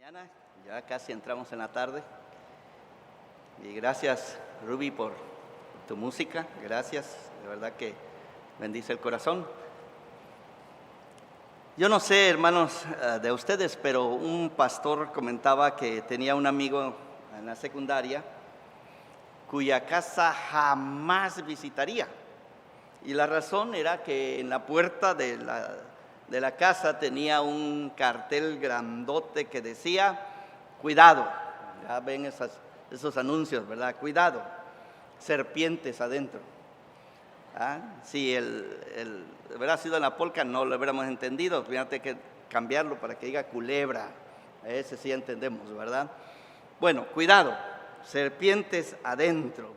Mañana, ya casi entramos en la tarde. Y gracias, Ruby, por tu música. Gracias, de verdad que bendice el corazón. Yo no sé, hermanos, de ustedes, pero un pastor comentaba que tenía un amigo en la secundaria cuya casa jamás visitaría. Y la razón era que en la puerta de la casa tenía un cartel grandote que decía, cuidado. Ya ven esos anuncios, ¿verdad? Cuidado, serpientes adentro. Si hubiera sido en la polca no lo hubiéramos entendido, fíjate que cambiarlo para que diga culebra, ese sí entendemos, ¿verdad? Bueno, cuidado, serpientes adentro.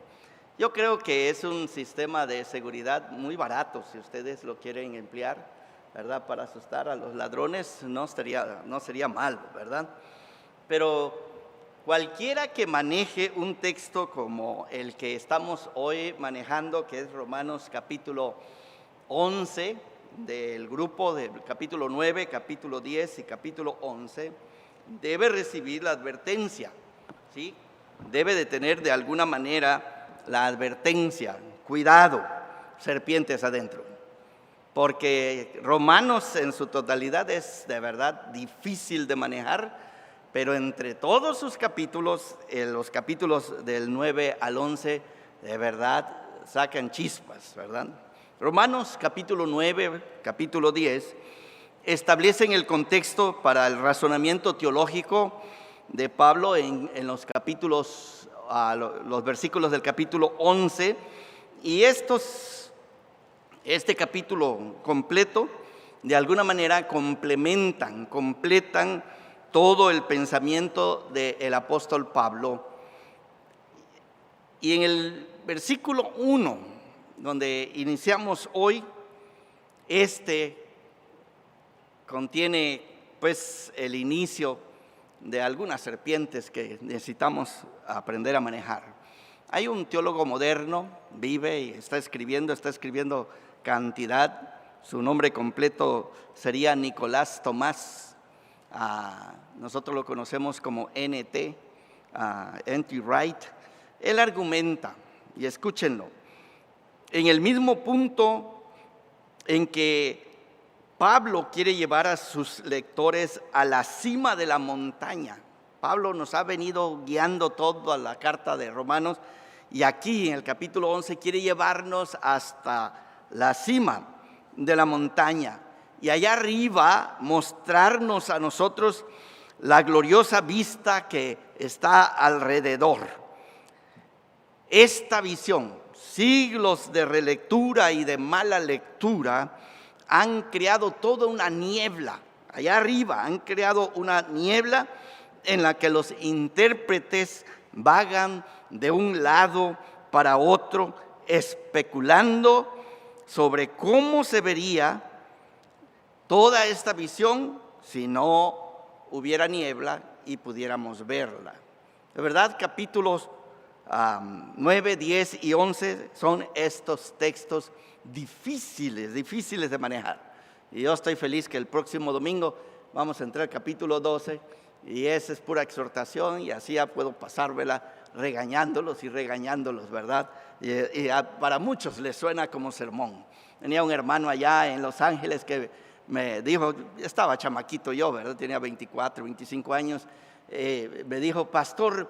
Yo creo que es un sistema de seguridad muy barato, si ustedes lo quieren emplear, ¿verdad? Para asustar a los ladrones no sería malo, ¿verdad? Pero cualquiera que maneje un texto como el que estamos hoy manejando, que es Romanos capítulo 11, del grupo del capítulo 9, capítulo 10 y capítulo 11, debe recibir la advertencia, ¿sí? Debe de tener de alguna manera la advertencia, cuidado, serpientes adentro. Porque Romanos en su totalidad es de verdad difícil de manejar, pero entre todos sus capítulos, los capítulos del 9 al 11, de verdad sacan chispas, ¿verdad? Romanos capítulo 9, capítulo 10, establecen el contexto para el razonamiento teológico de Pablo en los capítulos, los versículos del capítulo 11, y este capítulo completo de alguna manera completan todo el pensamiento del apóstol Pablo. Y en el versículo 1, donde iniciamos hoy, contiene pues el inicio de algunas serpientes que necesitamos aprender a manejar. Hay un teólogo moderno, vive y está escribiendo cantidad. Su nombre completo sería Nicolás Tomás. Nosotros lo conocemos como N.T. Wright. Él argumenta, y escúchenlo, en el mismo punto en que Pablo quiere llevar a sus lectores a la cima de la montaña. Pablo nos ha venido guiando toda la carta de Romanos, y aquí en el capítulo 11 quiere llevarnos hasta la cima de la montaña y allá arriba mostrarnos a nosotros la gloriosa vista que está alrededor. Esta visión, siglos de relectura y de mala lectura, han creado toda una niebla. Allá arriba han creado una niebla en la que los intérpretes vagan de un lado para otro, especulando sobre cómo se vería toda esta visión si no hubiera niebla y pudiéramos verla. De verdad, capítulos 9, 10 y 11 son estos textos difíciles de manejar. Y yo estoy feliz que el próximo domingo vamos a entrar al capítulo 12 y esa es pura exhortación, y así ya puedo pasármela regañándolos, ¿verdad? Y para muchos les suena como sermón. Tenía un hermano allá en Los Ángeles que me dijo, estaba chamaquito yo, ¿verdad? Tenía 24, 25 años. Me dijo, pastor,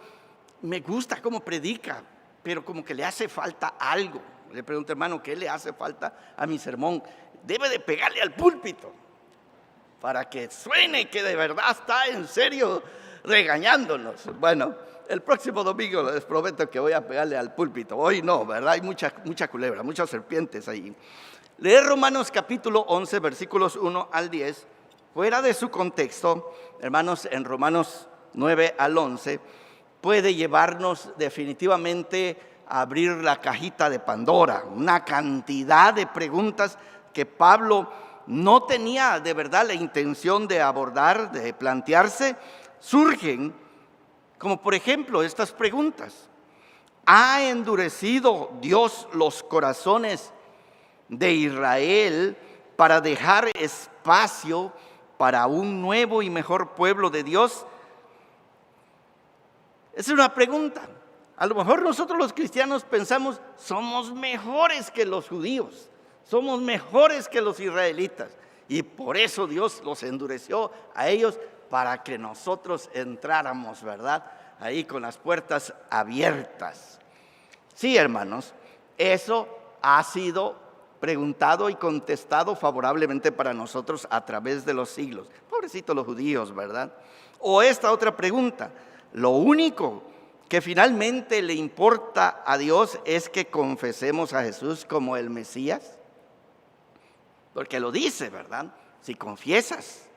me gusta cómo predica, pero como que le hace falta algo. Le pregunté, hermano, ¿qué le hace falta a mi sermón? Debe de pegarle al púlpito para que suene que de verdad está en serio regañándonos. Bueno, el próximo domingo les prometo que voy a pegarle al púlpito. Hoy no, ¿verdad? Hay mucha culebra, muchas serpientes ahí. Leer Romanos capítulo 11, versículos 1 al 10, fuera de su contexto, hermanos, en Romanos 9 al 11, puede llevarnos definitivamente a abrir la cajita de Pandora. Una cantidad de preguntas que Pablo no tenía de verdad la intención de abordar, de plantearse, surgen, como por ejemplo estas preguntas. ¿Ha endurecido Dios los corazones de Israel para dejar espacio para un nuevo y mejor pueblo de Dios? Es una pregunta. A lo mejor nosotros los cristianos pensamos, somos mejores que los judíos, somos mejores que los israelitas. Y por eso Dios los endureció a ellos para que nosotros entráramos, ¿verdad? Ahí con las puertas abiertas. Sí, hermanos, eso ha sido preguntado y contestado favorablemente para nosotros a través de los siglos. Pobrecitos los judíos, ¿verdad? O esta otra pregunta, lo único que finalmente le importa a Dios es que confesemos a Jesús como el Mesías. Porque lo dice, ¿verdad? Si confiesas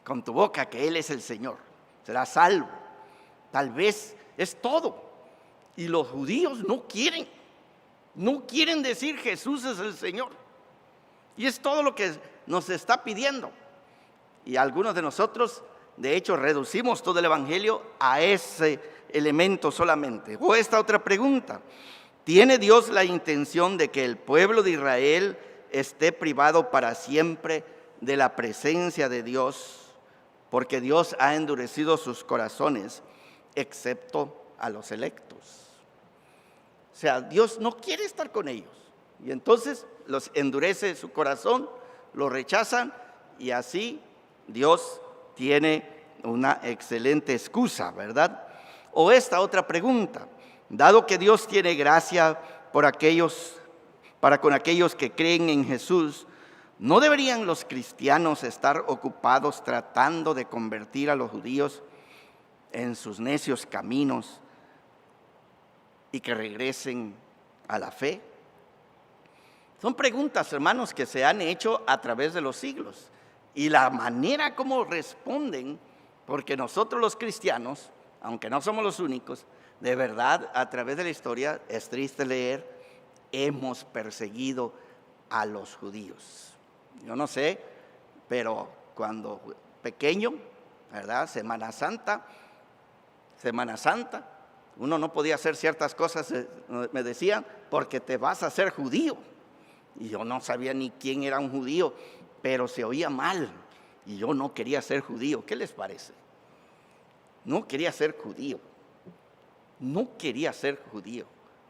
con tu boca que Él es el Señor, serás salvo. Tal vez es todo. Y los judíos no quieren decir Jesús es el Señor. Y es todo lo que nos está pidiendo. Y algunos de nosotros, de hecho, reducimos todo el evangelio a ese elemento solamente. O esta otra pregunta, ¿tiene Dios la intención de que el pueblo de Israel esté privado para siempre de la presencia de Dios? Porque Dios ha endurecido sus corazones, excepto a los electos. O sea, Dios no quiere estar con ellos. Y entonces los endurece su corazón, los rechazan y así Dios tiene una excelente excusa, ¿verdad? O esta otra pregunta, dado que Dios tiene gracia para con aquellos que creen en Jesús, ¿no deberían los cristianos estar ocupados tratando de convertir a los judíos en sus necios caminos y que regresen a la fe? Son preguntas, hermanos, que se han hecho a través de los siglos. Y la manera como responden, porque nosotros los cristianos, aunque no somos los únicos, de verdad, a través de la historia, es triste leer, hemos perseguido a los judíos. Yo no sé, pero cuando pequeño, ¿verdad? Semana Santa, uno no podía hacer ciertas cosas, me decían, porque te vas a hacer judío. Y yo no sabía ni quién era un judío, pero se oía mal. Y yo no quería ser judío. ¿Qué les parece? No quería ser judío.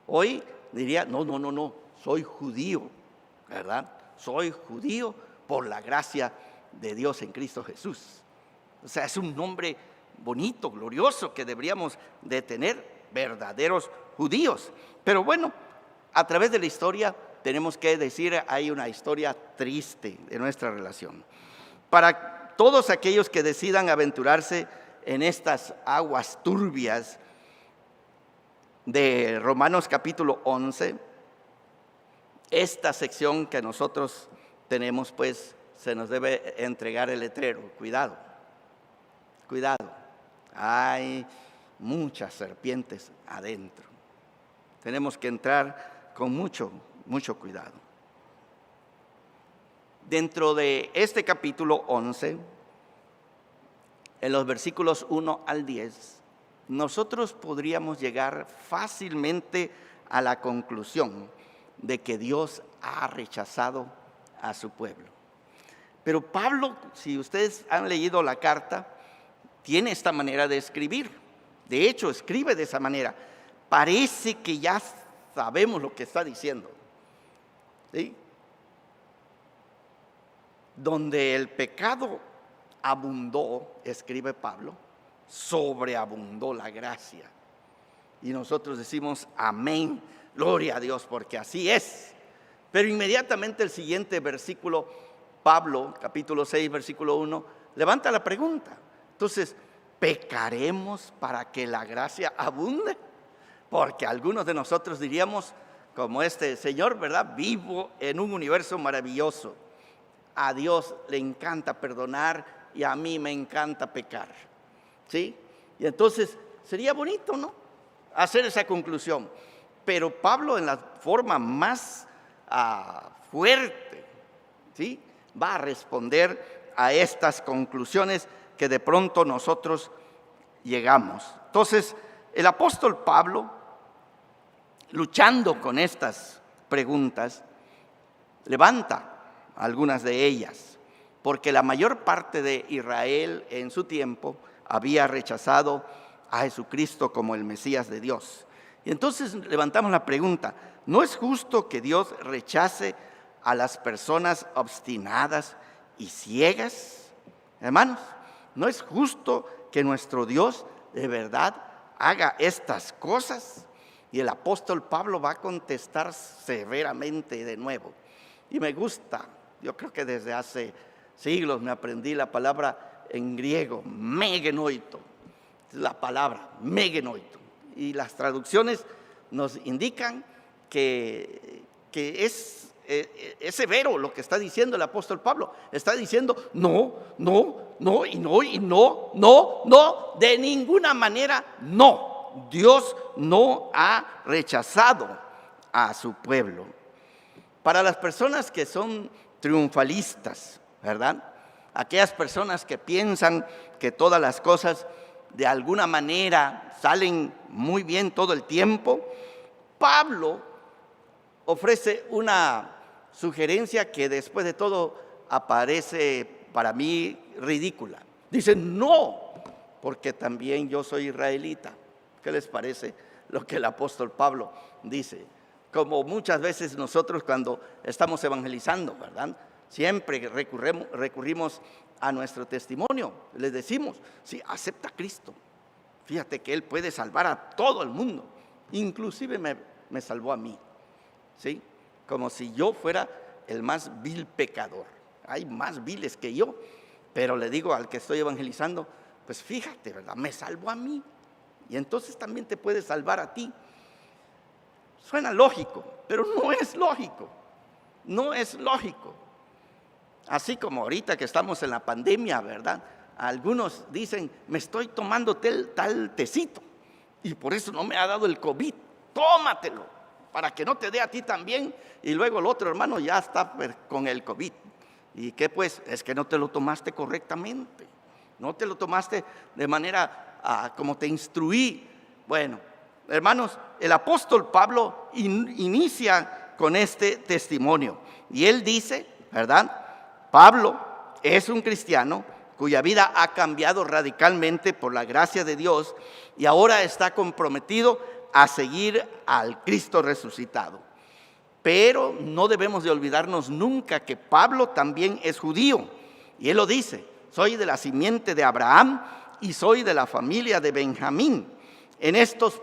Hoy diría, no, soy judío, ¿verdad? Soy judío por la gracia de Dios en Cristo Jesús. O sea, es un nombre bonito, glorioso, que deberíamos de tener, verdaderos judíos. Pero bueno, a través de la historia tenemos que decir, hay una historia triste de nuestra relación. Para todos aquellos que decidan aventurarse en estas aguas turbias de Romanos capítulo 11, esta sección que nosotros tenemos, pues se nos debe entregar el letrero. Cuidado, hay muchas serpientes adentro. Tenemos que entrar con mucho cuidado. Dentro de este capítulo 11, en los versículos 1 al 10, nosotros podríamos llegar fácilmente a la conclusión de que Dios ha rechazado a su pueblo. Pero Pablo, si ustedes han leído la carta, tiene esta manera de escribir. De hecho, escribe de esa manera. Parece que ya sabemos lo que está diciendo, ¿sí? Donde el pecado abundó, escribe Pablo, sobreabundó la gracia. Y nosotros decimos amén, gloria a Dios, porque así es. Pero inmediatamente el siguiente versículo, Pablo, capítulo 6, versículo 1, levanta la pregunta. Entonces, ¿pecaremos para que la gracia abunde? Porque algunos de nosotros diríamos, como este señor, ¿verdad? Vivo en un universo maravilloso. A Dios le encanta perdonar y a mí me encanta pecar, ¿sí? Y entonces sería bonito, ¿no?, hacer esa conclusión. Pero Pablo, en la forma más fuerte, ¿sí?, va a responder a estas conclusiones que de pronto nosotros llegamos. Entonces, el apóstol Pablo, luchando con estas preguntas, levanta algunas de ellas, porque la mayor parte de Israel en su tiempo había rechazado a Jesucristo como el Mesías de Dios. Y entonces levantamos la pregunta: ¿no es justo que Dios rechace a las personas obstinadas y ciegas? Hermanos, ¿no es justo que nuestro Dios de verdad haga estas cosas? Y el apóstol Pablo va a contestar severamente de nuevo. Y me gusta, yo creo que desde hace siglos me aprendí la palabra en griego, megenoito. La palabra megenoito. Y las traducciones nos indican que es severo lo que está diciendo el apóstol Pablo. Está diciendo no, de ninguna manera no. Dios no ha rechazado a su pueblo. Para las personas que son triunfalistas, ¿verdad? Aquellas personas que piensan que todas las cosas de alguna manera salen muy bien todo el tiempo, Pablo ofrece una sugerencia que después de todo aparece para mí ridícula. Dice: no, porque también yo soy israelita. ¿Qué les parece lo que el apóstol Pablo dice? Como muchas veces nosotros cuando estamos evangelizando, ¿verdad? Siempre recurrimos a nuestro testimonio. Les decimos: sí, acepta a Cristo. Fíjate que Él puede salvar a todo el mundo. Inclusive me salvó a mí. ¿Sí? Como si yo fuera el más vil pecador. Hay más viles que yo. Pero le digo al que estoy evangelizando: pues fíjate, ¿verdad? Me salvó a mí. Y entonces también te puede salvar a ti. Suena lógico, pero no es lógico. No es lógico. Así como ahorita que estamos en la pandemia, ¿verdad? Algunos dicen: me estoy tomando tal tecito y por eso no me ha dado el COVID. Tómatelo para que no te dé a ti también. Y luego el otro hermano ya está con el COVID. ¿Y qué pues? Es que no te lo tomaste correctamente. No te lo tomaste de manera como te instruí. Bueno, hermanos, el apóstol Pablo inicia con este testimonio. Y él dice, ¿verdad? Pablo es un cristiano cuya vida ha cambiado radicalmente por la gracia de Dios y ahora está comprometido a seguir al Cristo resucitado. Pero no debemos de olvidarnos nunca que Pablo también es judío. Y él lo dice: soy de la simiente de Abraham y soy de la familia de Benjamín. En estos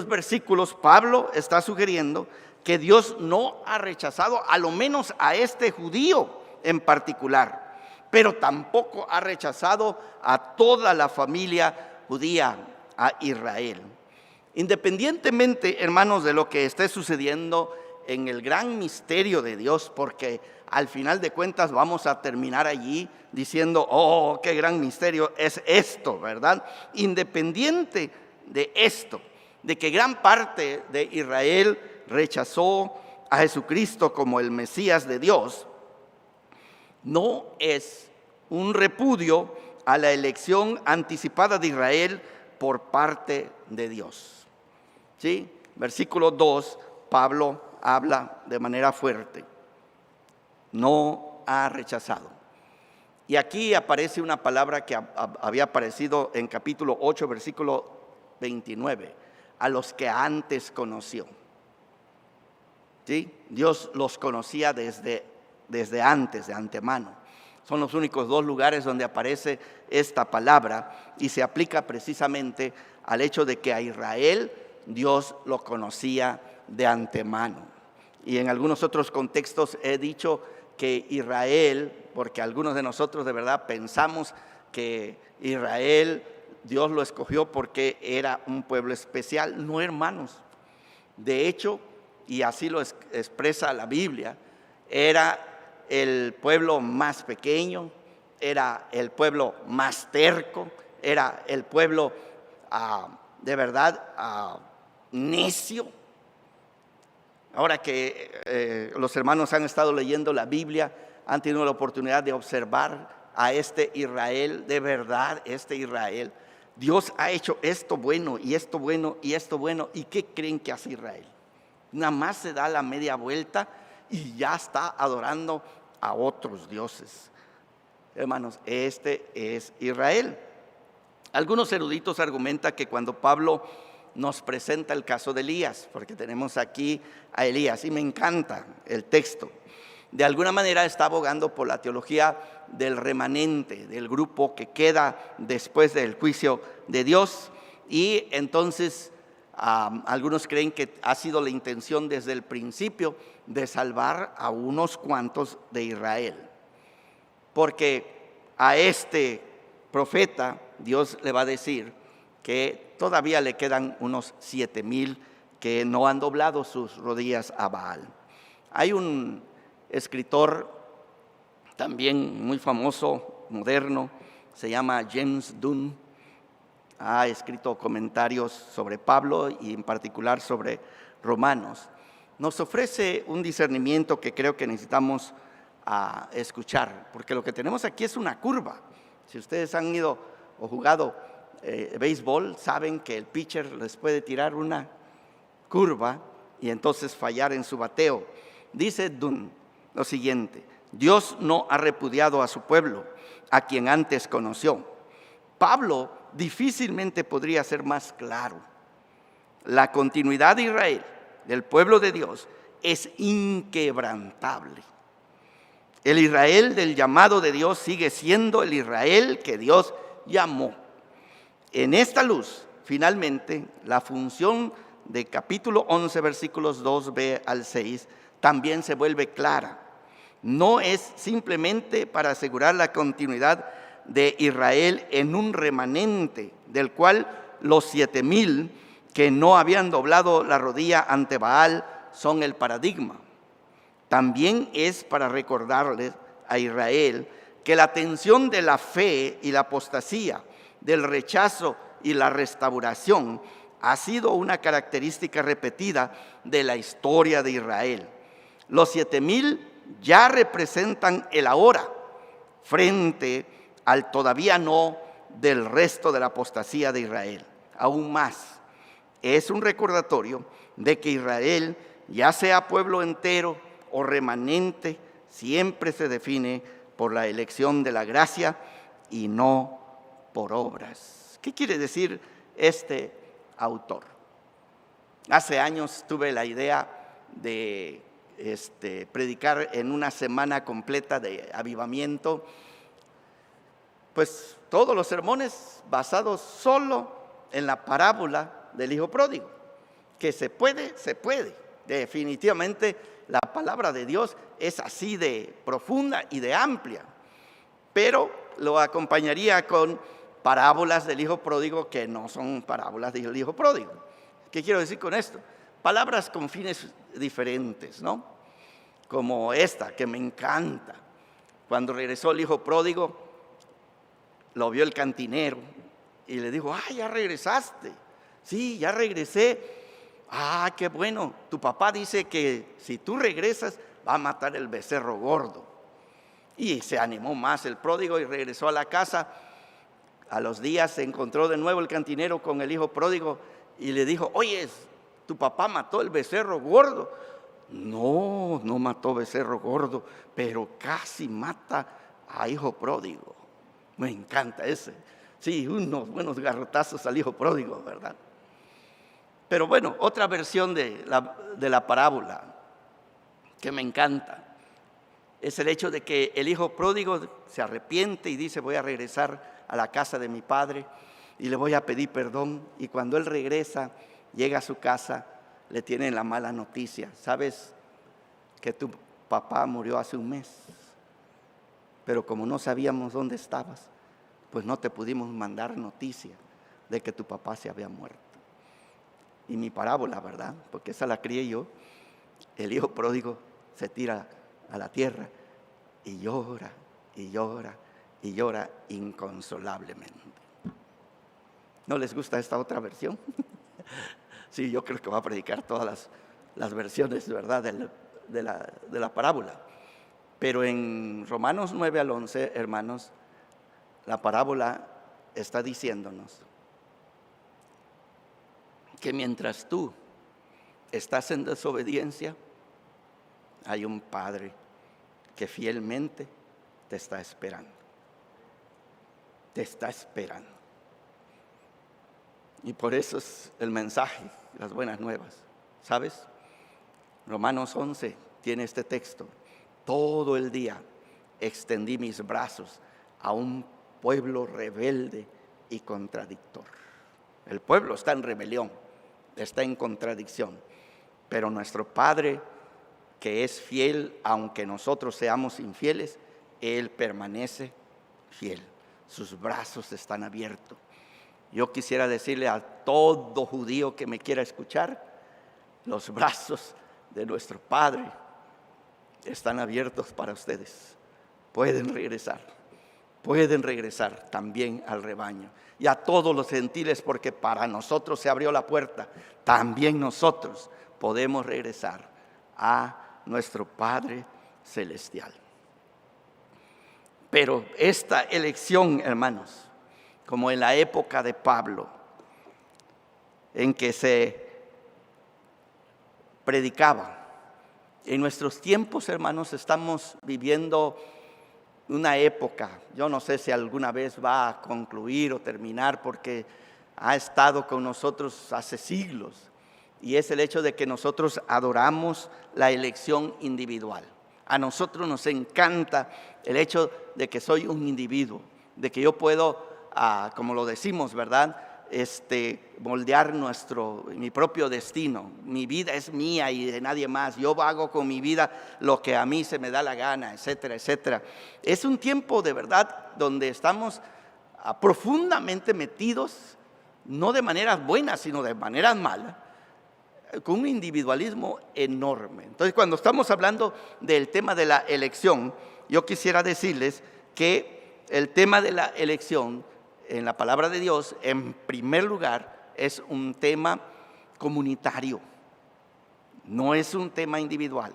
versículos Pablo está sugiriendo que Dios no ha rechazado a lo menos a este judío en particular, pero tampoco ha rechazado a toda la familia judía, a Israel. Independientemente, hermanos, de lo que esté sucediendo en el gran misterio de Dios, porque al final de cuentas vamos a terminar allí diciendo: oh, qué gran misterio es esto, ¿verdad? Independiente de esto, de que gran parte de Israel rechazó a Jesucristo como el Mesías de Dios, no es un repudio a la elección anticipada de Israel por parte de Dios. ¿Sí? Versículo 2, Pablo habla de manera fuerte: no ha rechazado. Y aquí aparece una palabra que había aparecido en capítulo 8, versículo 29, a los que antes conoció. ¿Sí? Dios los conocía desde antes, de antemano. Son los únicos dos lugares donde aparece esta palabra y se aplica precisamente al hecho de que a Israel Dios lo conocía de antemano. Y en algunos otros contextos he dicho que Israel, porque algunos de nosotros de verdad pensamos que Israel, Dios lo escogió porque era un pueblo especial. No, hermanos. De hecho, y así lo expresa la Biblia, era el pueblo más pequeño, era el pueblo más terco, era el pueblo de verdad necio. Ahora que los hermanos han estado leyendo la Biblia, han tenido la oportunidad de observar a este Israel, de verdad, este Israel. Dios ha hecho esto bueno y esto bueno y esto bueno. ¿Y qué creen que hace Israel? Nada más se da la media vuelta y ya está adorando a otros dioses. Hermanos, este es Israel. Algunos eruditos argumentan que cuando Pablo nos presenta el caso de Elías, porque tenemos aquí a Elías, y me encanta el texto, de alguna manera está abogando por la teología del remanente, del grupo que queda después del juicio de Dios. Y entonces algunos creen que ha sido la intención desde el principio de salvar a unos cuantos de Israel, porque a este profeta Dios le va a decir que todavía le quedan unos 7,000 que no han doblado sus rodillas a Baal. Hay un escritor también muy famoso, moderno, se llama James Dunn. Ha escrito comentarios sobre Pablo y en particular sobre Romanos. Nos ofrece un discernimiento que creo que necesitamos escuchar, porque lo que tenemos aquí es una curva. Si ustedes han ido o jugado béisbol, saben que el pitcher les puede tirar una curva y entonces fallar en su bateo. Dice Dunn lo siguiente: Dios no ha repudiado a su pueblo, a quien antes conoció. Pablo difícilmente podría ser más claro. La continuidad de Israel, del pueblo de Dios, es inquebrantable. El Israel del llamado de Dios sigue siendo el Israel que Dios llamó. En esta luz, finalmente, la función de capítulo 11, versículos 2b al 6, también se vuelve clara. No es simplemente para asegurar la continuidad de Israel en un remanente, del cual los 7,000 que no habían doblado la rodilla ante Baal son el paradigma. También es para recordarles a Israel que la tensión de la fe y la apostasía, del rechazo y la restauración, ha sido una característica repetida de la historia de Israel. Los 7,000 ya representan el ahora frente al todavía no del resto de la apostasía de Israel. Aún más, es un recordatorio de que Israel, ya sea pueblo entero o remanente, siempre se define por la elección de la gracia y no por obras. ¿Qué quiere decir este autor? Hace años tuve la idea de predicar en una semana completa de avivamiento, pues todos los sermones basados solo en la parábola del hijo pródigo. Que se puede. Definitivamente la palabra de Dios es así de profunda y de amplia, pero lo acompañaría con parábolas del hijo pródigo que no son parábolas del hijo pródigo. ¿Qué quiero decir con esto? Palabras con fines diferentes, ¿no? Como esta, que me encanta. Cuando regresó el hijo pródigo, lo vio el cantinero y le dijo: ya regresaste. Sí, ya regresé. Qué bueno. Tu papá dice que si tú regresas va a matar el becerro gordo. Y se animó más el pródigo y regresó a la casa. A los días se encontró de nuevo el cantinero con el hijo pródigo y le dijo: oye, tu papá mató el becerro gordo. No mató becerro gordo, pero casi mata a hijo pródigo. Me encanta ese. Sí, unos buenos garrotazos al hijo pródigo, ¿verdad? Pero bueno, otra versión de la parábola que me encanta es el hecho de que el hijo pródigo se arrepiente y dice: voy a regresar a la casa de mi padre y le voy a pedir perdón. Y cuando él regresa, llega a su casa, le tienen la mala noticia: sabes que tu papá murió hace un mes, pero como no sabíamos dónde estabas, pues no te pudimos mandar noticia de que tu papá se había muerto. Y mi parábola, ¿verdad? Porque esa la crié yo. El hijo pródigo se tira a la tierra y llora y llora y llora inconsolablemente. ¿No les gusta esta otra versión? Sí, yo creo que va a predicar todas las versiones, ¿verdad?, de la parábola. Pero en Romanos 9 al 11, hermanos, la parábola está diciéndonos que mientras tú estás en desobediencia, hay un Padre que fielmente te está esperando. Te está esperando. Y por eso es el mensaje, las buenas nuevas. ¿Sabes? Romanos 11 tiene este texto. Todo el día extendí mis brazos a un pueblo rebelde y contradictor. El pueblo está en rebelión, está en contradicción, pero nuestro Padre, que es fiel, aunque nosotros seamos infieles, Él permanece fiel. Sus brazos están abiertos. Yo quisiera decirle a todo judío que me quiera escuchar, los brazos de nuestro Padre están abiertos para ustedes. Pueden regresar también al rebaño. Y a todos los gentiles, porque para nosotros se abrió la puerta, también nosotros podemos regresar a nuestro Padre Celestial. Pero esta elección, hermanos, como en la época de Pablo, en que se predicaba, en nuestros tiempos, hermanos, estamos viviendo una época, yo no sé si alguna vez va a concluir o terminar, porque ha estado con nosotros hace siglos, y es el hecho de que nosotros adoramos la elección individual. A nosotros nos encanta el hecho de que soy un individuo, de que yo puedo, como lo decimos, ¿verdad?, moldear mi propio destino. Mi vida es mía y de nadie más. Yo hago con mi vida lo que a mí se me da la gana, etcétera, etcétera. Es un tiempo de verdad donde estamos profundamente metidos, no de maneras buenas, sino de maneras malas, con un individualismo enorme. Entonces, cuando estamos hablando del tema de la elección, yo quisiera decirles que el tema de la elección en la palabra de Dios, en primer lugar, es un tema comunitario. No es un tema individual,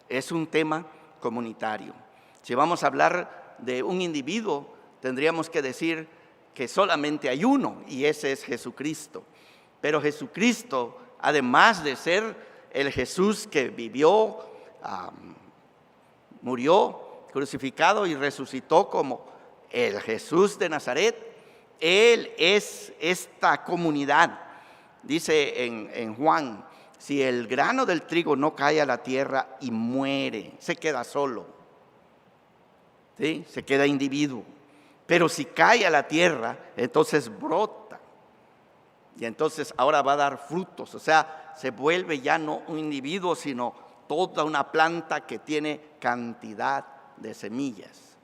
es un tema comunitario. Si vamos a hablar de un individuo, tendríamos que decir que solamente hay uno, y ese es Jesucristo. Pero Jesucristo, además de ser el Jesús que vivió, murió, crucificado y resucitó como el Jesús de Nazaret, Él es esta comunidad. Dice en Juan, si el grano del trigo no cae a la tierra y muere, se queda solo, ¿sí? Se queda individuo. Pero si cae a la tierra, entonces brota. Y entonces ahora va a dar frutos. O sea, se vuelve ya no un individuo, sino toda una planta que tiene cantidad de semillas.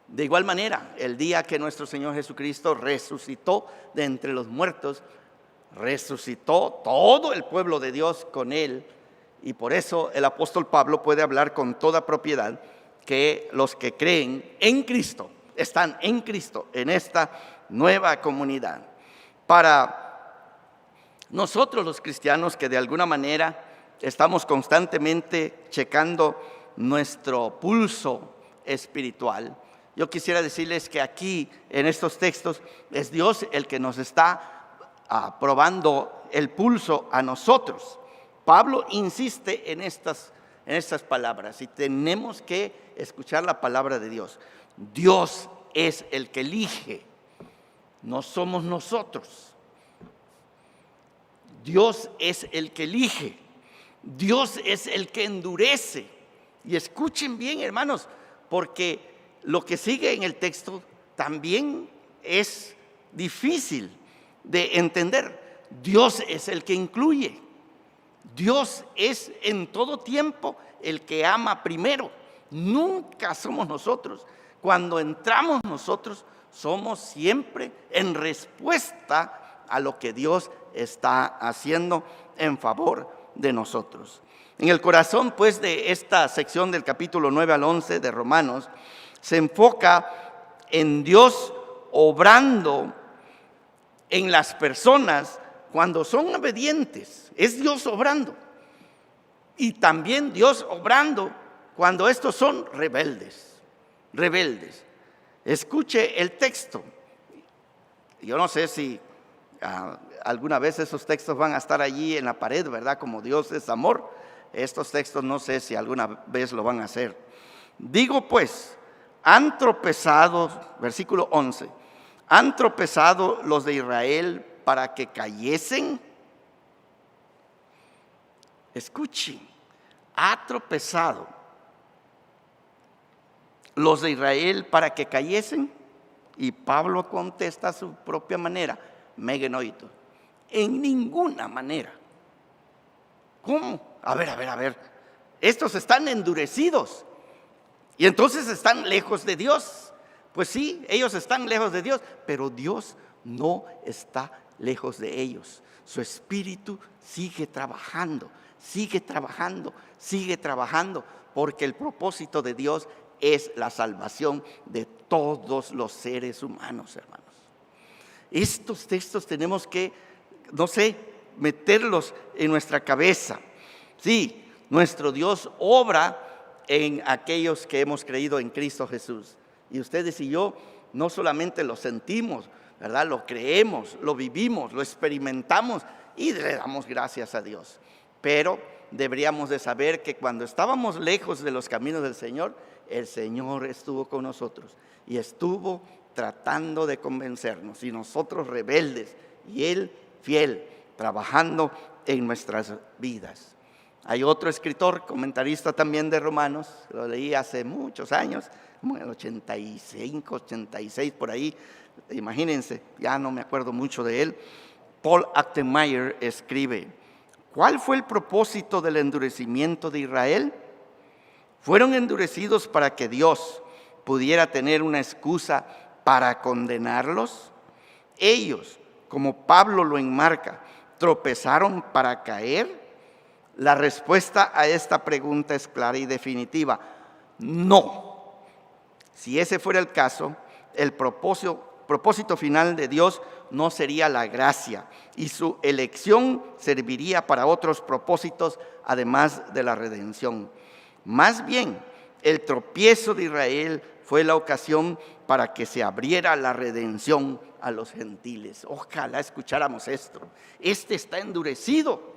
De igual manera, el día que nuestro Señor Jesucristo resucitó de entre los muertos, resucitó todo el pueblo de Dios con Él. Y por eso el apóstol Pablo puede hablar con toda propiedad que los que creen en Cristo, están en Cristo, en esta nueva comunidad. Para nosotros los cristianos que de alguna manera estamos constantemente checando nuestro pulso espiritual, yo quisiera decirles que aquí en estos textos es Dios el que nos está probando el pulso a nosotros. Pablo insiste en estas palabras y tenemos que escuchar la palabra de Dios. Dios es el que elige, no somos nosotros. Dios es el que elige, Dios es el que endurece. Y escuchen bien, hermanos, porque lo que sigue en el texto también es difícil de entender. Dios es el que incluye. Dios es en todo tiempo el que ama primero. Nunca somos nosotros. Cuando entramos nosotros, somos siempre en respuesta a lo que Dios está haciendo en favor de nosotros. En el corazón, pues, de esta sección del capítulo 9 al 11 de Romanos, se enfoca en Dios obrando en las personas cuando son obedientes. Es Dios obrando. Y también Dios obrando cuando estos son rebeldes. Rebeldes. Escuche el texto. Yo no sé si alguna vez esos textos van a estar allí en la pared, ¿verdad? Como Dios es amor. Estos textos no sé si alguna vez lo van a hacer. Digo pues, han tropezado, versículo 11, han tropezado los de Israel para que cayesen. Escuchen, ha tropezado los de Israel para que cayesen. Y Pablo contesta a su propia manera, megenoito, en ninguna manera. ¿Cómo? A ver, estos están endurecidos y entonces están lejos de Dios. Pues sí, ellos están lejos de Dios, pero Dios no está lejos de ellos. Su espíritu sigue trabajando, porque el propósito de Dios es la salvación de todos los seres humanos, hermanos. Estos textos tenemos que, meterlos en nuestra cabeza. Sí, nuestro Dios obra en aquellos que hemos creído en Cristo Jesús. Y ustedes y yo no solamente lo sentimos, ¿verdad? Lo creemos, lo vivimos, lo experimentamos y le damos gracias a Dios. Pero deberíamos de saber que cuando estábamos lejos de los caminos del Señor, el Señor estuvo con nosotros y estuvo tratando de convencernos, y nosotros rebeldes y Él fiel, trabajando en nuestras vidas. Hay otro escritor, comentarista también de Romanos, lo leí hace muchos años, como en el 85, 86 por ahí, imagínense, ya no me acuerdo mucho de él. Paul Achtemeier escribe: ¿cuál fue el propósito del endurecimiento de Israel? Fueron endurecidos para que Dios pudiera tener una excusa para condenarlos. Ellos, como Pablo lo enmarca, tropezaron para caer. La respuesta a esta pregunta es clara y definitiva: no. Si ese fuera el caso, el propósito final de Dios no sería la gracia, y su elección serviría para otros propósitos además de la redención. Más bien, el tropiezo de Israel fue la ocasión para que se abriera la redención a los gentiles. Ojalá escucháramos esto. Este está endurecido.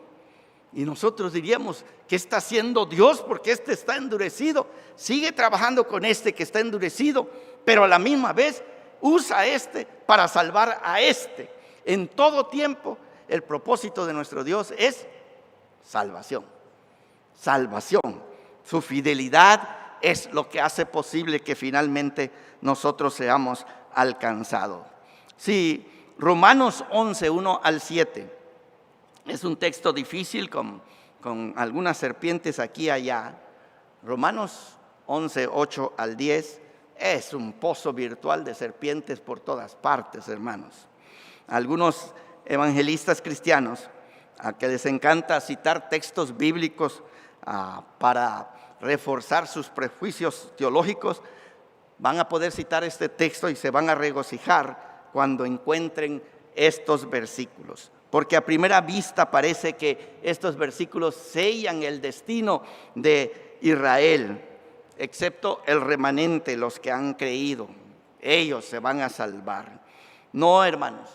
Y nosotros diríamos: ¿qué está haciendo Dios? Porque este está endurecido. Sigue trabajando con este que está endurecido, pero a la misma vez usa a este para salvar a este. En todo tiempo, el propósito de nuestro Dios es salvación. Salvación. Su fidelidad es lo que hace posible que finalmente nosotros seamos alcanzados. Sí, Romanos 11, 1 al 7. Es un texto difícil con algunas serpientes aquí y allá. Romanos 11, 8 al 10 es un pozo virtual de serpientes por todas partes, hermanos. Algunos evangelistas cristianos, a que les encanta citar textos bíblicos para reforzar sus prejuicios teológicos, van a poder citar este texto y se van a regocijar cuando encuentren estos versículos. Porque a primera vista parece que estos versículos sellan el destino de Israel, excepto el remanente, los que han creído. Ellos se van a salvar. No, hermanos,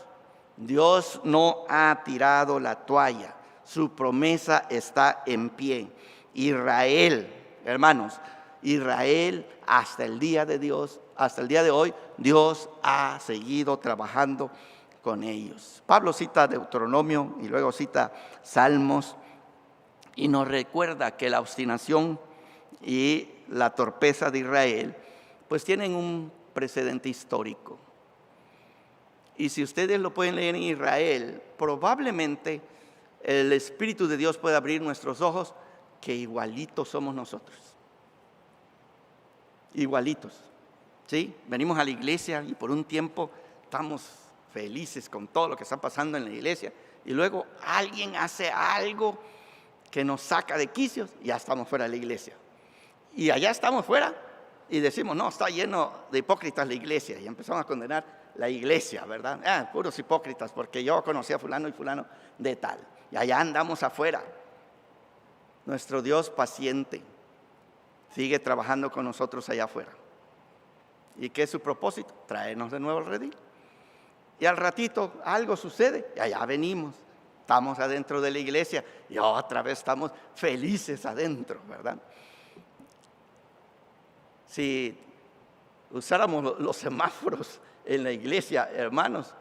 Dios no ha tirado la toalla. Su promesa está en pie. Israel, hermanos, Israel hasta el día de hoy, Dios ha seguido trabajando con ellos. Pablo cita Deuteronomio y luego cita Salmos y nos recuerda que la obstinación y la torpeza de Israel pues tienen un precedente histórico. Y si ustedes lo pueden leer en Israel, probablemente el Espíritu de Dios puede abrir nuestros ojos, que igualitos somos nosotros. Igualitos. ¿Sí? Venimos a la iglesia y por un tiempo estamos felices con todo lo que está pasando en la iglesia, y luego alguien hace algo que nos saca de quicios y ya estamos fuera de la iglesia. Y allá estamos fuera y decimos: no, está lleno de hipócritas la iglesia, y empezamos a condenar la iglesia, ¿verdad? Puros hipócritas, porque yo conocí a fulano y fulano de tal. Y allá andamos afuera. Nuestro Dios paciente sigue trabajando con nosotros allá afuera. ¿Y qué es su propósito? Traernos de nuevo al redil. Y al ratito algo sucede y allá venimos. Estamos adentro de la iglesia y otra vez estamos felices adentro, ¿verdad? Si usáramos los semáforos en la iglesia, hermanos,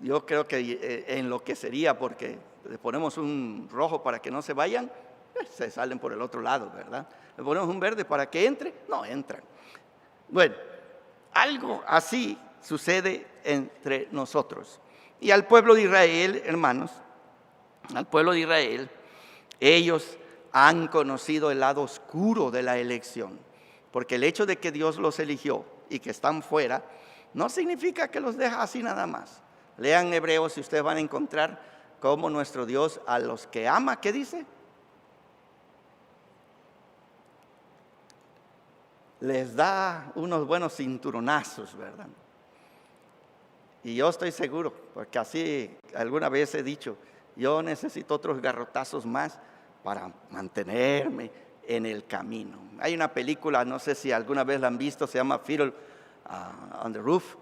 yo creo que enloquecería porque le ponemos un rojo para que no se vayan, se salen por el otro lado, ¿verdad? Le ponemos un verde para que entre, no entran. Bueno, algo así sucede entre nosotros. Y al pueblo de Israel, hermanos, al pueblo de Israel, ellos han conocido el lado oscuro de la elección, porque el hecho de que Dios los eligió y que están fuera, no significa que los deja así nada más. Lean Hebreos y ustedes van a encontrar cómo nuestro Dios a los que ama, ¿qué dice? Les da unos buenos cinturonazos, ¿verdad? Y yo estoy seguro, porque así alguna vez he dicho, yo necesito otros garrotazos más para mantenerme en el camino. Hay una película, no sé si alguna vez la han visto, se llama Fiddle on the Roof.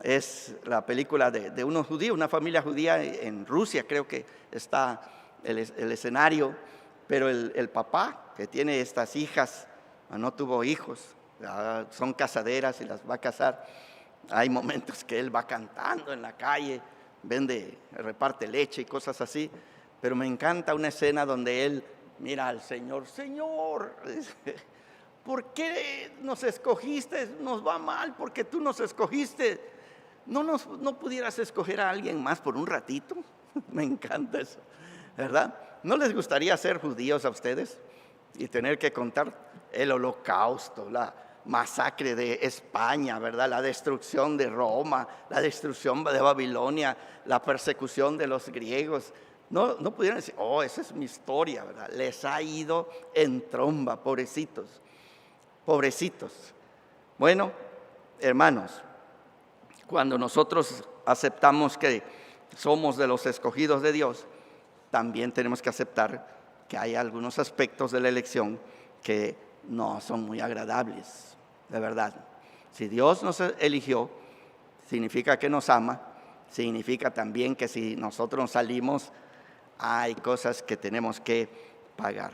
Es la película de unos judíos, una familia judía en Rusia, creo que está el escenario, pero el papá que tiene estas hijas, no tuvo hijos, son casaderas y las va a casar. Hay momentos que él va cantando en la calle, reparte leche y cosas así, pero me encanta una escena donde él mira al Señor, Señor, ¿por qué nos escogiste? Nos va mal porque tú nos escogiste. ¿No pudieras escoger a alguien más por un ratito? Me encanta eso, ¿verdad? ¿No les gustaría ser judíos a ustedes y tener que contar el holocausto, la masacre de España, ¿verdad? La destrucción de Roma, la destrucción de Babilonia, la persecución de los griegos? No pudieran decir, oh, esa es mi historia, ¿verdad? Les ha ido en tromba, pobrecitos, pobrecitos. Bueno, hermanos, cuando nosotros aceptamos que somos de los escogidos de Dios, también tenemos que aceptar que hay algunos aspectos de la elección que no son muy agradables, de verdad. Si Dios nos eligió, significa que nos ama, significa también que si nosotros nos salimos, hay cosas que tenemos que pagar.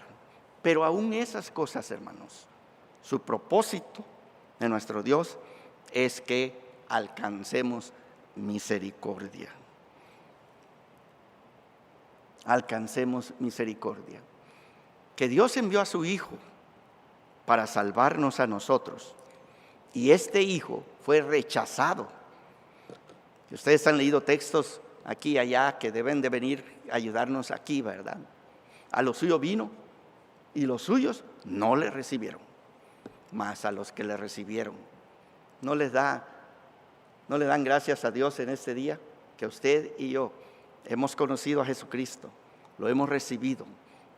Pero aún esas cosas, hermanos, su propósito de nuestro Dios es que alcancemos misericordia. Alcancemos misericordia. Que Dios envió a su Hijo para salvarnos a nosotros. Y este Hijo fue rechazado. Ustedes han leído textos aquí y allá que deben de venir a ayudarnos aquí, ¿verdad? A lo suyo vino y los suyos no le recibieron. Mas a los que le recibieron, no le dan gracias a Dios en este día que usted y yo hemos conocido a Jesucristo, lo hemos recibido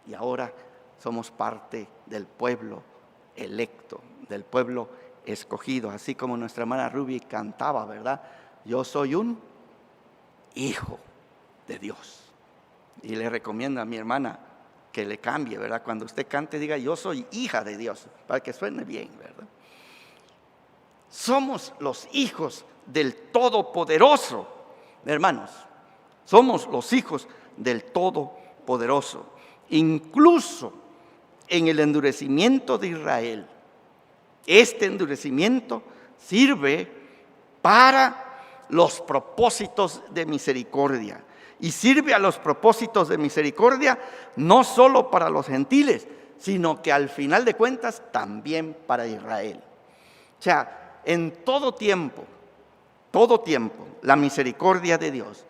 y ahora somos parte del pueblo electo, del pueblo escogido, así como nuestra hermana Ruby cantaba, ¿verdad? Yo soy un hijo de Dios. Y le recomiendo a mi hermana que le cambie, ¿verdad? Cuando usted cante, diga yo soy hija de Dios, para que suene bien, ¿verdad? Somos los hijos del Todopoderoso, hermanos. Somos los hijos del Todopoderoso. Incluso en el endurecimiento de Israel, este endurecimiento sirve para los propósitos de misericordia. Y sirve a los propósitos de misericordia no solo para los gentiles, sino que al final de cuentas también para Israel. O sea, en todo tiempo, la misericordia de Dios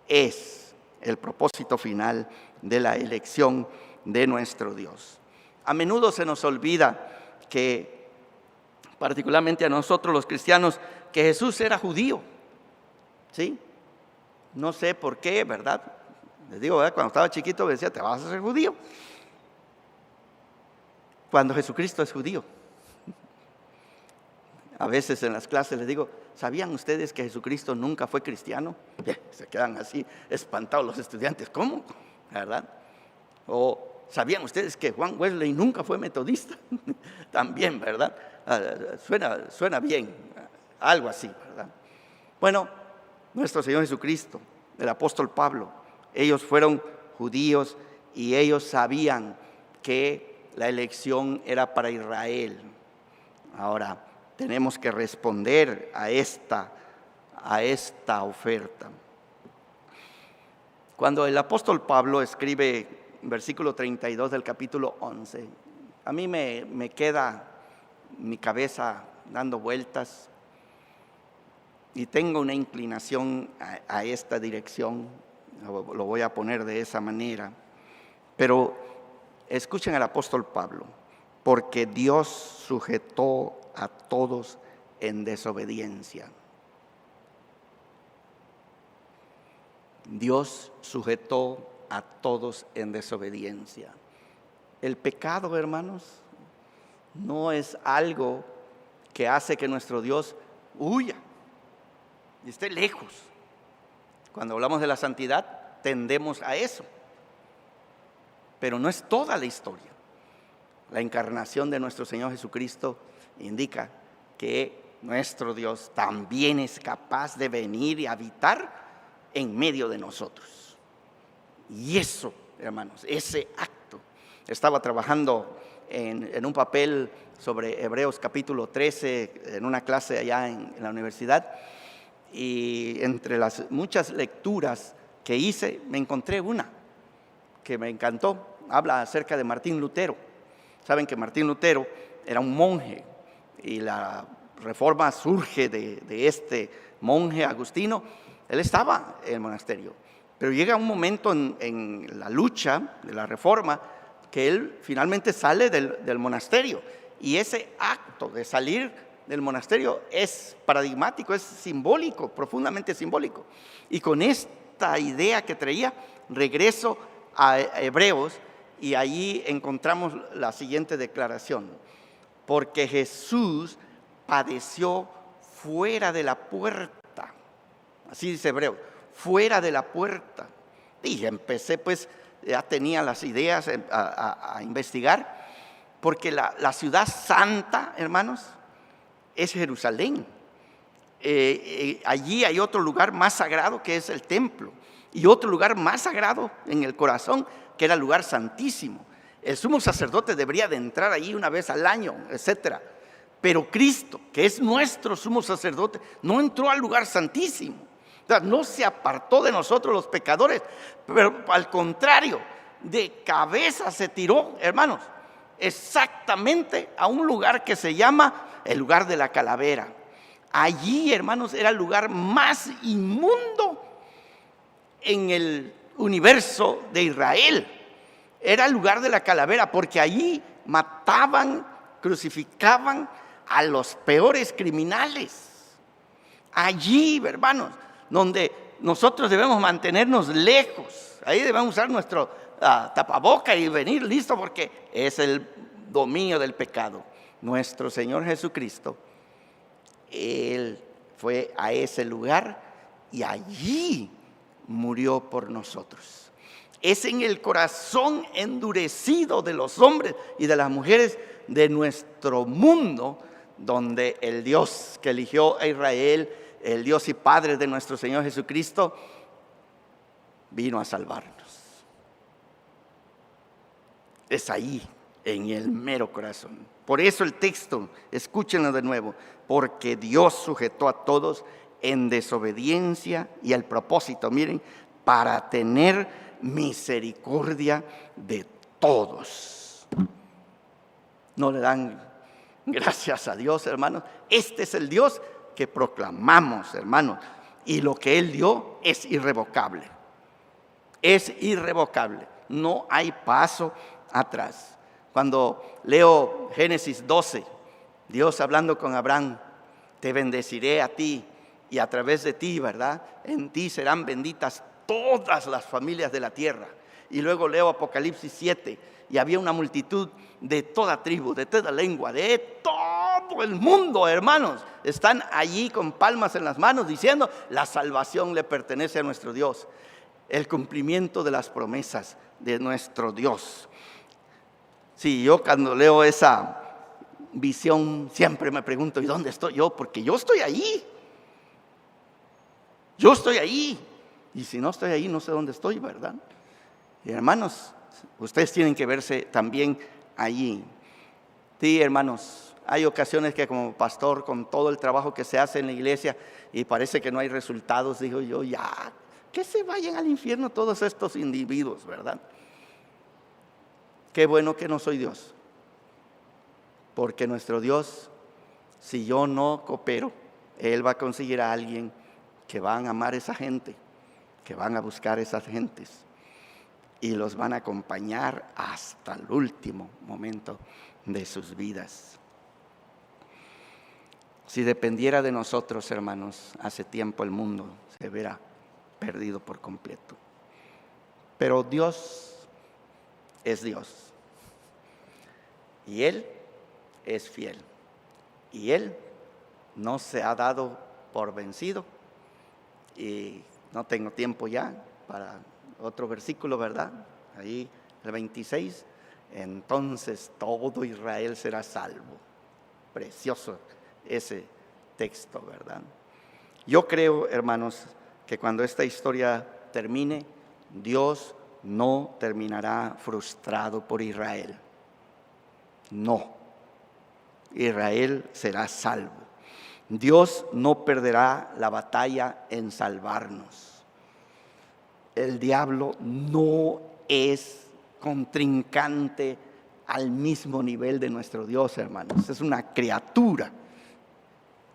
es el propósito final de la elección de nuestro Dios. A menudo se nos olvida que, particularmente a nosotros los cristianos, que Jesús era judío, ¿sí? No sé por qué, ¿verdad? Les digo, ¿verdad? Cuando estaba chiquito me decía, te vas a ser judío. Cuando Jesucristo es judío. A veces en las clases les digo, ¿sabían ustedes que Jesucristo nunca fue cristiano? Se quedan así espantados los estudiantes, ¿cómo? ¿Verdad? O ¿sabían ustedes que Juan Wesley nunca fue metodista? También, ¿verdad? Suena bien, algo así, ¿verdad? Bueno, nuestro Señor Jesucristo, el apóstol Pablo, ellos fueron judíos y ellos sabían que la elección era para Israel. Ahora, tenemos que responder a esta oferta. Cuando el apóstol Pablo escribe versículo 32 del capítulo 11, a mí me queda mi cabeza dando vueltas y tengo una inclinación a esta dirección, lo voy a poner de esa manera. Pero escuchen al apóstol Pablo, porque Dios sujetó a todos en desobediencia. Dios sujetó a todos en desobediencia. El pecado, hermanos, no es algo que hace que nuestro Dios huya y esté lejos. Cuando hablamos de la santidad, tendemos a eso. Pero no es toda la historia. La encarnación de nuestro Señor Jesucristo indica que nuestro Dios también es capaz de venir y habitar en medio de nosotros. Y eso, hermanos, ese acto. Estaba trabajando en un papel sobre Hebreos capítulo 13 en una clase allá en la universidad, y entre las muchas lecturas que hice me encontré una que me encantó. Habla acerca de Martín Lutero. Saben que Martín Lutero era un monje y la reforma surge de este monje agustino. Él estaba en el monasterio, pero llega un momento en la lucha de la reforma que él finalmente sale del monasterio, y ese acto de salir del monasterio es paradigmático, es simbólico, profundamente simbólico. Y con esta idea que traía, regreso a Hebreos, y allí encontramos la siguiente declaración: porque Jesús padeció fuera de la puerta. Así dice Hebreos, fuera de la puerta. Y empecé, pues, ya tenía las ideas a investigar, porque la ciudad santa, hermanos, es Jerusalén. Allí hay otro lugar más sagrado que es el templo, y otro lugar más sagrado en el corazón que era el lugar santísimo. El sumo sacerdote debería de entrar allí una vez al año, etcétera. Pero Cristo, que es nuestro sumo sacerdote, no entró al lugar santísimo. O sea, no se apartó de nosotros los pecadores, pero al contrario, de cabeza se tiró, hermanos, exactamente a un lugar que se llama el lugar de la calavera. Allí, hermanos, era el lugar más inmundo en el universo de Israel. Era el lugar de la calavera, porque allí mataban, crucificaban a los peores criminales. Allí, hermanos, donde nosotros debemos mantenernos lejos. Ahí debemos usar nuestro tapaboca y venir listo, porque es el dominio del pecado. Nuestro Señor Jesucristo, Él fue a ese lugar y allí murió por nosotros. Es en el corazón endurecido de los hombres y de las mujeres de nuestro mundo donde el Dios que eligió a Israel, el Dios y Padre de nuestro Señor Jesucristo, vino a salvarnos. Es ahí, en el mero corazón. Por eso el texto, escúchenlo de nuevo: porque Dios sujetó a todos en desobediencia, y el propósito, miren, para tener misericordia de todos. ¿No le dan gracias a Dios, hermanos? Este es el Dios que proclamamos, hermanos, y lo que Él dio es irrevocable. Es irrevocable, no hay paso atrás. Cuando leo Génesis 12, Dios hablando con Abraham: te bendeciré a ti y a través de ti, ¿verdad? En ti serán benditas todas las familias de la tierra. Y luego leo Apocalipsis 7, y había una multitud de toda tribu, de toda lengua, de todo el mundo, hermanos. Están allí con palmas en las manos diciendo: la salvación le pertenece a nuestro Dios. El cumplimiento de las promesas de nuestro Dios. Sí, yo cuando leo esa visión siempre me pregunto: ¿y dónde estoy yo? Porque yo estoy ahí. Yo estoy ahí. Y si no estoy ahí, no sé dónde estoy, ¿verdad? Y hermanos, ustedes tienen que verse también allí. Sí, hermanos, hay ocasiones que como pastor, con todo el trabajo que se hace en la iglesia y parece que no hay resultados, digo yo, ya, Que se vayan al infierno todos estos individuos, ¿verdad? Qué bueno que no soy Dios. Porque nuestro Dios, si yo no coopero, Él va a conseguir a alguien que van a amar a esa gente, que van a buscar a esas gentes y los van a acompañar hasta el último momento de sus vidas. Si dependiera de nosotros, hermanos, hace tiempo el mundo se hubiera perdido por completo. Pero Dios es Dios. Y Él es fiel. Y Él no se ha dado por vencido. Y no tengo tiempo ya para otro versículo, ¿verdad? Ahí el 26. Entonces todo Israel será salvo. Precioso ese texto, ¿verdad? Yo creo, hermanos, que cuando esta historia termine, Dios no terminará frustrado por Israel. No. Israel será salvo. Dios no perderá la batalla en salvarnos. El diablo no es contrincante al mismo nivel de nuestro Dios, hermanos. Es una criatura.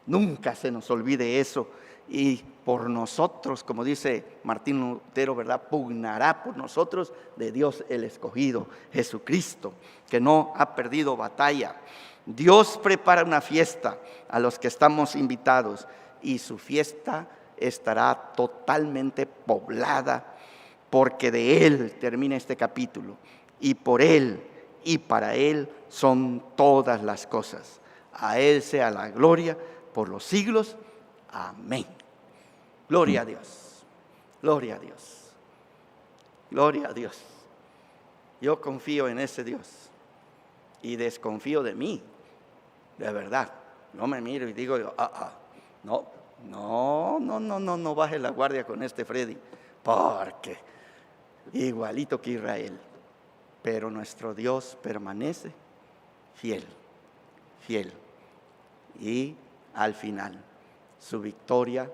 Nunca se nos olvide eso. Y por nosotros, como dice Martín Lutero, ¿verdad? Pugnará por nosotros de Dios el escogido, Jesucristo, que no ha perdido batalla. Dios prepara una fiesta a los que estamos invitados y su fiesta estará totalmente poblada, porque de Él termina este capítulo y por Él y para Él son todas las cosas. A Él sea la gloria por los siglos. Amén. Gloria a Dios. Gloria a Dios. Gloria a Dios. Yo confío en ese Dios y desconfío de mí. De verdad. No me miro y digo, no baje la guardia con este Freddy, porque igualito que Israel. Pero nuestro Dios permanece fiel, fiel. Y al final, su victoria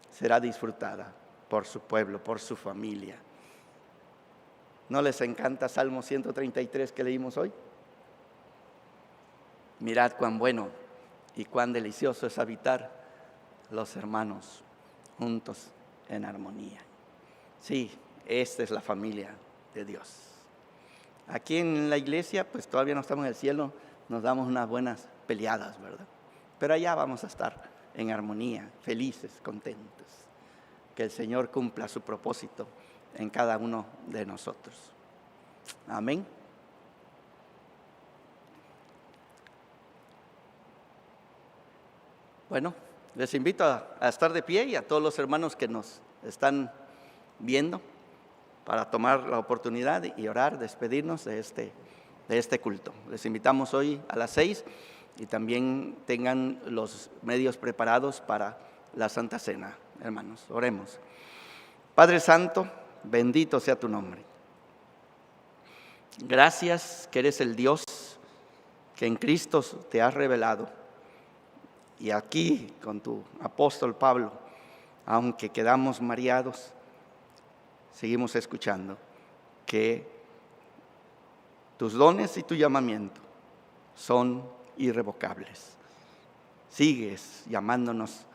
será disfrutada por su pueblo, por su familia. ¿No les encanta Salmo 133 que leímos hoy? Mirad cuán bueno y cuán delicioso es habitar los hermanos juntos en armonía. Sí, esta es la familia de Dios. Aquí en la iglesia, pues todavía no estamos en el cielo, nos damos unas buenas peleadas, ¿verdad? Pero allá vamos a estar en armonía, felices, contentos. Que el Señor cumpla su propósito en cada uno de nosotros. Amén. Bueno, les invito a estar de pie y a todos los hermanos que nos están viendo para tomar la oportunidad y orar, despedirnos de este culto. Les invitamos hoy a las 6 y también tengan los medios preparados para la Santa Cena, hermanos. Oremos. Padre Santo, bendito sea tu nombre. Gracias que eres el Dios que en Cristo te has revelado. Y aquí con tu apóstol Pablo, aunque quedamos mareados, seguimos escuchando que tus dones y tu llamamiento son irrevocables. Sigues llamándonos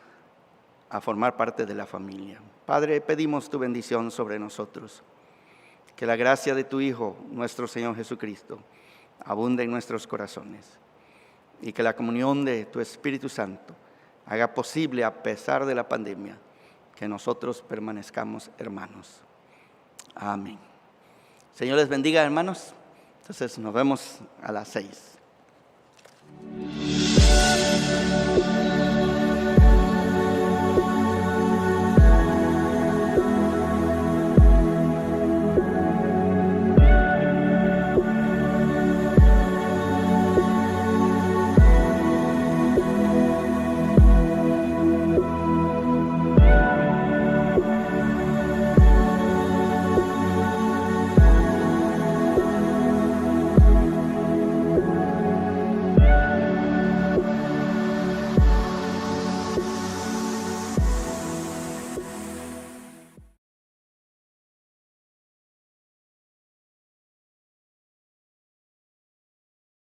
a formar parte de la familia. Padre, pedimos tu bendición sobre nosotros. Que la gracia de tu Hijo, nuestro Señor Jesucristo, abunde en nuestros corazones. Y que la comunión de tu Espíritu Santo haga posible, a pesar de la pandemia, que nosotros permanezcamos hermanos. Amén. Señor les bendiga, hermanos. Entonces nos vemos a las 6.